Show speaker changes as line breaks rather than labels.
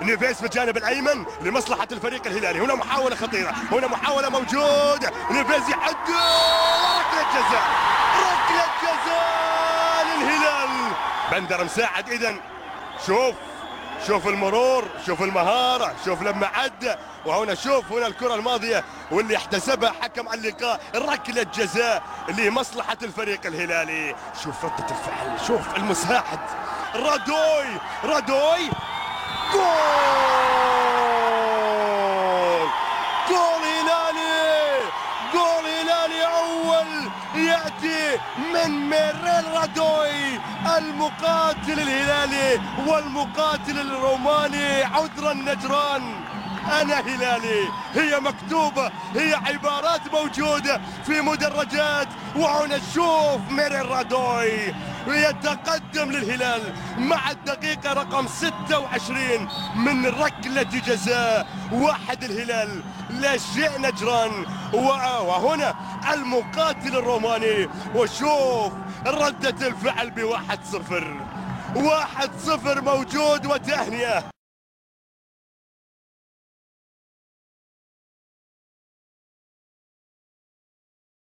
نيفيز في الجانب الايمن لمصلحه الفريق الهلالي. هنا محاوله خطيره، هنا محاوله موجوده، نيفيز يحدد ركله جزاء، ركله جزاء للهلال. بندر مساعد اذا. شوف المرور، شوف المهارة، شوف لما عدى، وهنا شوف هنا الكرة الماضية واللي احتسبها حكم اللقاء، ركلة جزاء لمصلحة الفريق الهلالي. شوف ردة الفعل، شوف المساعد رادوي جول، جول هلالي، جول هلالي أول يأتي من ميريل رادوي المقاتل الهلالي والمقاتل الروماني عذرا نجران. أنا هلالي، هي مكتوبة، هي عبارات موجودة في مدرجات. وهنا نشوف ميريل رادوي يتقدم للهلال مع الدقيقة رقم 26 من ركلة جزاء. واحد الهلال لا شيء نجران، وهنا المقاتل الروماني. وشوف ردة الفعل ب1-0 موجود وتهنئة.